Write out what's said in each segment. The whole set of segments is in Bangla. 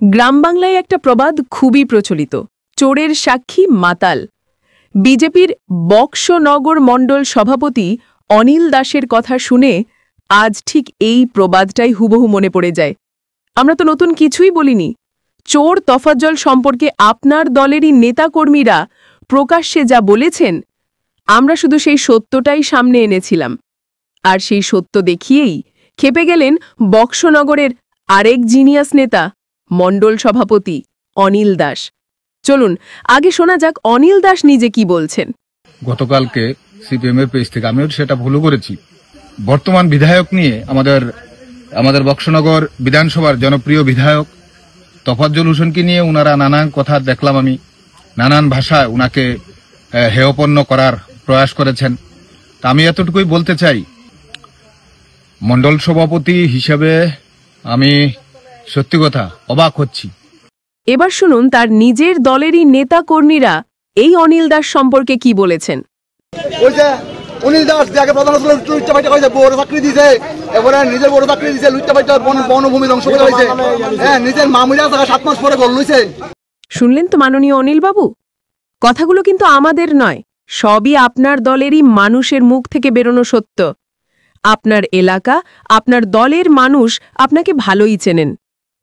গ্রাম বাংলায় একটা প্রবাদ খুবই প্রচলিত, চোরের সাক্ষী মাতাল। বিজেপির বক্সনগর মণ্ডল সভাপতি অনিল দাসের কথা শুনে আজ ঠিক এই প্রবাদটাই হুবহু মনে পড়ে যায়। আমরা তো নতুন কিছুই বলিনি। চোর তফাজ্জল সম্পর্কে আপনার দলেরই নেতাকর্মীরা প্রকাশ্যে যা বলেছেন, আমরা শুধু সেই সত্যটাই সামনে এনেছিলাম। আর সেই সত্য দেখিয়েই খেপে গেলেন বক্সনগরের আরেক জিনিয়াস নেতা, মণ্ডল সভাপতি অনিল দাস। চলুন আগে শোনা যাক অনিল দাস নিজে কি বলছেন। গতকালকে সিপিএম এর পেজ থেকে আমিও সেটা ভুলও করেছি। বর্তমান বিধায়ক নিয়ে আমাদের বক্সনগর বিধানসভার জনপ্রিয় বিধায়ক তফাজ্জল হোসেনকে নিয়ে উনারা নানান কথা দেখলাম, আমি নানান ভাষায় উনাকে হেয়পন্ন করার প্রয়াস করেছেন। তা আমি এতটুকুই বলতে চাই, মণ্ডল সভাপতি হিসেবে আমি সত্যি কথা অবাক হচ্ছি। এবার শুনুন তার নিজের দলেরই নেতা কর্মীরা এই অনিল দাস সম্পর্কে কি বলেছেন। অনিল দাস যাকে প্রধান লুচ্চা পাইটা হয়েছে, বড় চাকরি দিয়েছে, এবারে নিজের বড় চাকরি দিয়েছে, লুচ্চা পাইটা বনভূমি ধ্বংস করে হয়েছে, হ্যাঁ নিজের মামুলিয়া থাকা 7 মাস পরে গল লইছে। শুনলেন তো মাননীয় অনিল বাবু, কথাগুলো কিন্তু আমাদের নয়, সবই আপনার দলেরই মানুষের মুখ থেকে বেরোনো সত্য। আপনার এলাকা, আপনার দলের মানুষ আপনাকে ভালোই চেনেন।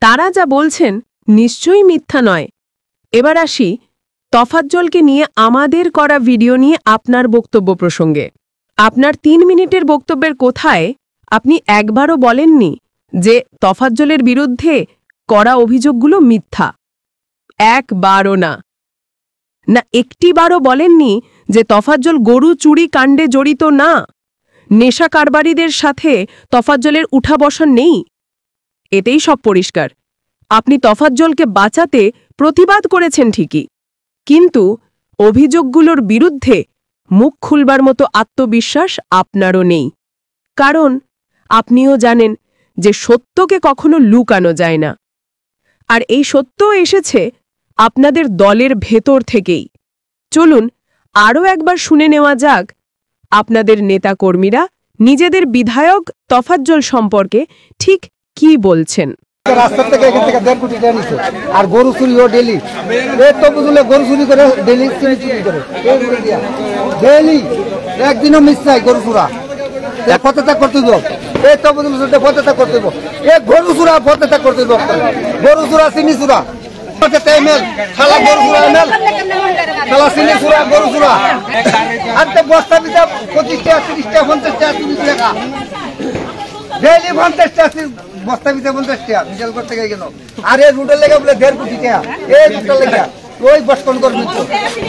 তারা যা বলছেন নিশ্চয়ই মিথ্যা নয়। এবার আসি তফাজ্জলকে নিয়ে আমাদের করা ভিডিও নিয়ে আপনার বক্তব্য প্রসঙ্গে। আপনার 3 মিনিটের বক্তব্যের কোথায় আপনি একবারও বলেননি যে তফাজ্জলের বিরুদ্ধে করা অভিযোগগুলো মিথ্যা। একবারও না, একটিবারও বলেননি যে তফাজ্জল গরু চুরি কাণ্ডে জড়িত না, নেশা কারবারিদের সাথে তফাজ্জলের উঠা বসা নেই। এতেই সব পরিষ্কার। আপনি তফাজ্জলকে বাঁচাতে প্রতিবাদ করেছেন ঠিকই, কিন্তু অভিযোগগুলোর বিরুদ্ধে মুখ খুলবার মতো আত্মবিশ্বাস আপনারও নেই। কারণ আপনিও জানেন যে সত্যকে কখনো লুকানো যায় না। আর এই সত্য এসেছে আপনাদের দলের ভেতর থেকেই। চলুন আরও একবার শুনে নেওয়া যাক আপনাদের নেতাকর্মীরা নিজেদের বিধায়ক তফাজ্জল সম্পর্কে ঠিক কি বলছেন। রাস্তা থেকে এখান থেকে 1.5 কোটি টাকা নিচ্ছে, আর গরু চুরিও ডেলি। তো বুঝলে গরু চুরি করে ডেলি চুরি করে ডেলি, একদিনও মিস নাই গরু চুরা। পথে করতে দিব, এই তো বুঝলে পথে করতে দিব, এই গরু চুরা পথে করতে দিব, গরু চুরা চিনি চুরা খালা গরু চুরা এমএল খালা চিনি চুরা গরু চুরা। আর তো বস্তা পিতা 25 টাকা 30 টাকা 50 টাকা 30 টাকা ডেলি 50 টাকা বস্তা পিতা 50 টাকা বিশাল করতে গেল। আর এই রুটের লেগে বলে 1.5 কোটি টাকা, এই রুটের লেগে ওই বসকন করে দিচ্ছ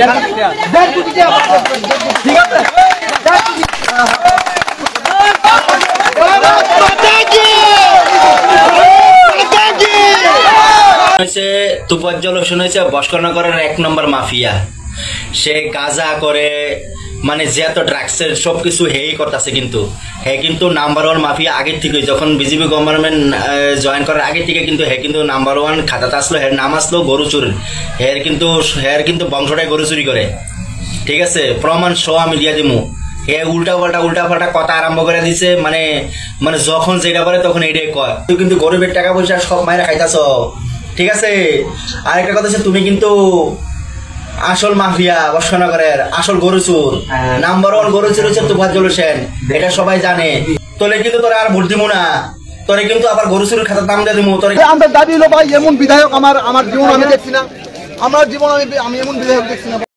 1.5 কোটি টাকা। ঠিক আছে, তফাজ্জল হোসেন হয়েছে বসকনগরের 1 নম্বর মাফিয়া। সে গাঁজা করে, মানে যে এত ড্রাগসের সবকিছু হেই করতেছে, কিন্তু হে কিন্তু নাম্বার 1 মাফিয়া আগের থেকে। যখন বিজেপি গভর্নমেন্ট জয়েন করার আগে থেকে কিন্তু হে কিন্তু নাম্বার 1 খাতাতে আসলো। হের নাম আসলো গরু চুরি। হের কিন্তু বংশটাই গরু চুরি করে। ঠিক আছে, প্রমাণ সহ আমি দিয়া দিমু। হে উল্টা পাল্টা কথা আরম্ভ করে দিছে, মানে যখন যেটা করে তখন এইটাই কয়। তুই কিন্তু গরিবের টাকা পয়সা সব মায়েরা খাইতাছ। ঠিক আছে, আরেকটা কথা হচ্ছে তুমি কিন্তু আসল মাফিয়া, বসকনগরের আসল গরু চোর। নাম্বার 1 গরু চোর হচ্ছে তফাজ্জল হোসেন, এটা সবাই জানে। তোরে কিন্তু তোরা আর ভোট দিব না, তোরে কিন্তু আবার গরু চোরের খাতার দাম দিয়ে দিব। তোরে আমাদের দাবি হলো ভাই, এমন বিধায়ক আমার জীবন আমি দেখছি না, আমার জীবন আমি এমন বিধায়ক দেখছি না।